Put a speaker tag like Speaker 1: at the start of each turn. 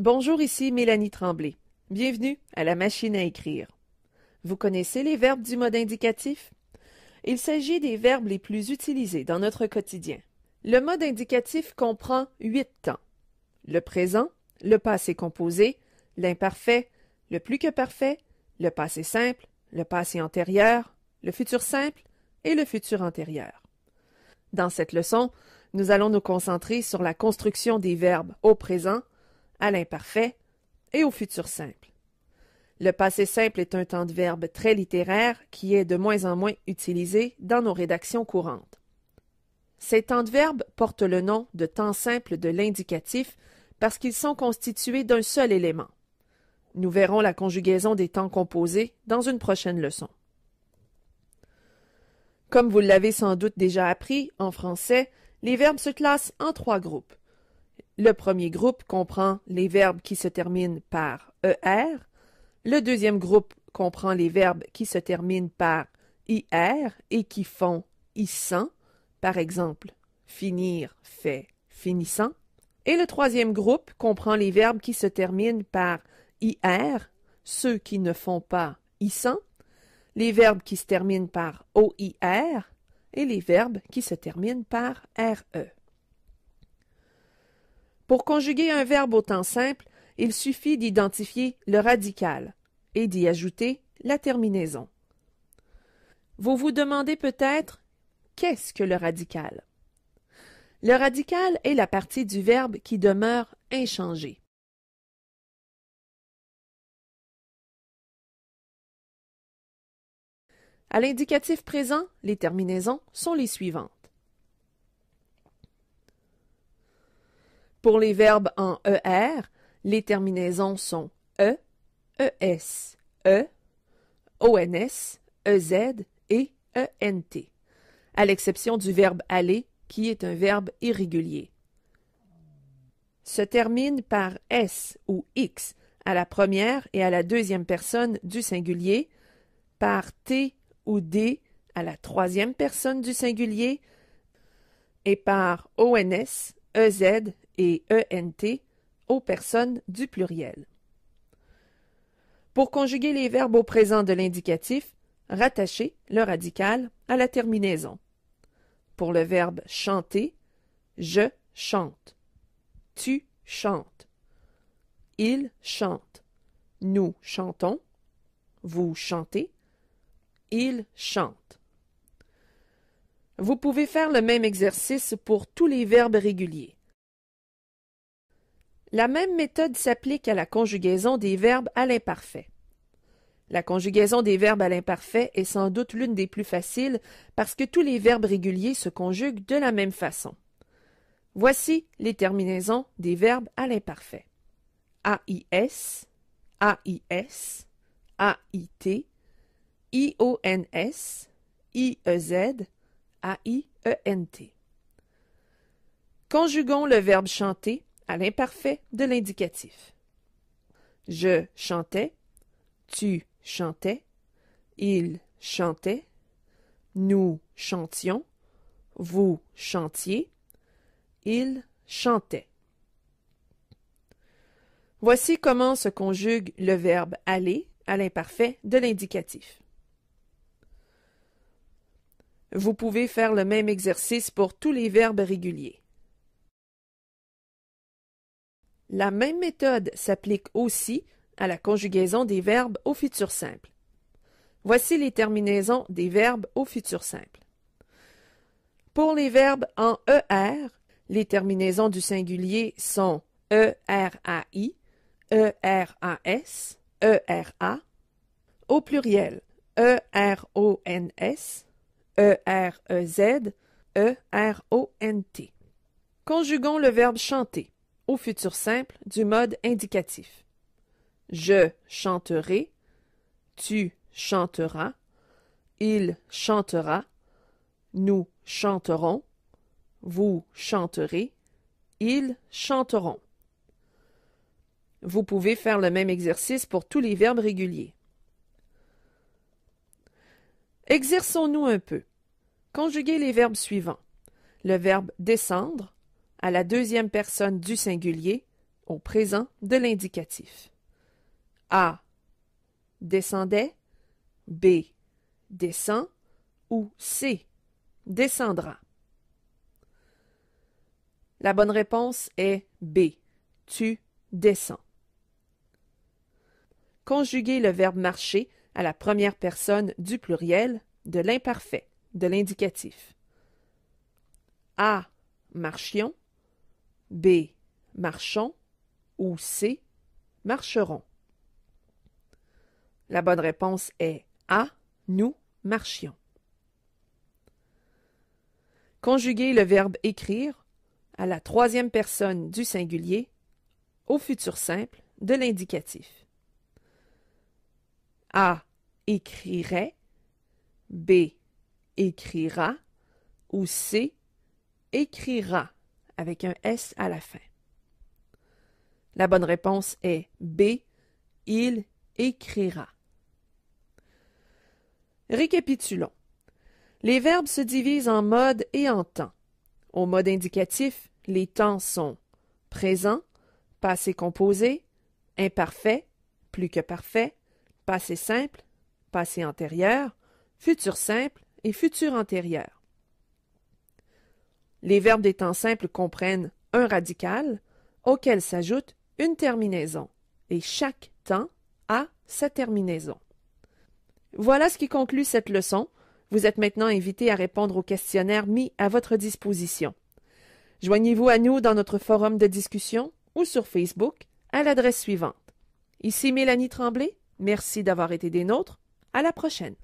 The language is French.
Speaker 1: Bonjour, ici Mélanie Tremblay. Bienvenue à la machine à écrire. Vous connaissez les verbes du mode indicatif? Il s'agit des verbes les plus utilisés dans notre quotidien. Le mode indicatif comprend 8 temps. Le présent, le passé composé, l'imparfait, le plus que parfait, le passé simple, le passé antérieur, le futur simple et le futur antérieur. Dans cette leçon, nous allons nous concentrer sur la construction des verbes au présent, à l'imparfait et au futur simple. Le passé simple est un temps de verbe très littéraire qui est de moins en moins utilisé dans nos rédactions courantes. Ces temps de verbe portent le nom de temps simple de l'indicatif parce qu'ils sont constitués d'un seul élément. Nous verrons la conjugaison des temps composés dans une prochaine leçon. Comme vous l'avez sans doute déjà appris, en français, les verbes se classent en 3 groupes. Le premier groupe comprend les verbes qui se terminent par ER. Le deuxième groupe comprend les verbes qui se terminent par IR et qui font ISSANT, par exemple, finir fait finissant. Et le troisième groupe comprend les verbes qui se terminent par IR, ceux qui ne font pas ISSANT, les verbes qui se terminent par OIR et les verbes qui se terminent par RE. Pour conjuguer un verbe au temps simple, il suffit d'identifier le radical et d'y ajouter la terminaison. Vous vous demandez peut-être qu'est-ce que le radical? Le radical est la partie du verbe qui demeure inchangée. À l'indicatif présent, les terminaisons sont les suivantes. Pour les verbes en ER, les terminaisons sont E, ES, E, ONS, EZ et ENT, à l'exception du verbe aller, qui est un verbe irrégulier. Se termine par S ou X à la première et à la deuxième personne du singulier, par T ou D à la troisième personne du singulier et par ONS, EZ et ENT aux personnes du pluriel. Pour conjuguer les verbes au présent de l'indicatif, rattachez le radical à la terminaison. Pour le verbe chanter, je chante, tu chantes, il chante, nous chantons, vous chantez, il chante. Vous pouvez faire le même exercice pour tous les verbes réguliers. La même méthode s'applique à la conjugaison des verbes à l'imparfait. La conjugaison des verbes à l'imparfait est sans doute l'une des plus faciles parce que tous les verbes réguliers se conjuguent de la même façon. Voici les terminaisons des verbes à l'imparfait. AIS, AIS, AIT, IONS, IEZ, AIENT. Conjuguons le verbe chanter à l'imparfait de l'indicatif. Je chantais, tu chantais, il chantait, nous chantions, vous chantiez, il chantait. Voici comment se conjugue le verbe aller à l'imparfait de l'indicatif. Vous pouvez faire le même exercice pour tous les verbes réguliers. La même méthode s'applique aussi à la conjugaison des verbes au futur simple. Voici les terminaisons des verbes au futur simple. Pour les verbes en ER, les terminaisons du singulier sont ERAI, ERAS, ERA. Au pluriel, ERONS, EREZ, ERONT. Conjuguons le verbe chanter au futur simple du mode indicatif. Je chanterai, tu chanteras, il chantera, nous chanterons, vous chanterez, ils chanteront. Vous pouvez faire le même exercice pour tous les verbes réguliers. Exerçons-nous un peu. Conjuguez les verbes suivants. Le verbe descendre à la deuxième personne du singulier au présent de l'indicatif. A. Descendait. B. Descend. Ou C. Descendra. La bonne réponse est B. Tu descends. Conjuguez le verbe marcher à la première personne du pluriel de l'imparfait, de l'indicatif. A. Marchions. B. Marchons. Ou C. Marcherons. La bonne réponse est A. Nous marchions. Conjuguez le verbe écrire à la troisième personne du singulier au futur simple de l'indicatif. A. Écrirait. B. Écrira. Ou C. Écrira avec un S à la fin. La bonne réponse est B. Il écrira. Récapitulons. Les verbes se divisent en mode et en temps. Au mode indicatif, les temps sont présent, passé composé, imparfait, plus que parfait, passé simple, passé antérieur, futur simple et futur antérieur. Les verbes des temps simples comprennent un radical auquel s'ajoute une terminaison et chaque temps a sa terminaison. Voilà ce qui conclut cette leçon. Vous êtes maintenant invité à répondre aux questionnaires mis à votre disposition. Joignez-vous à nous dans notre forum de discussion ou sur Facebook à l'adresse suivante. Ici Mélanie Tremblay, merci d'avoir été des nôtres. À la prochaine.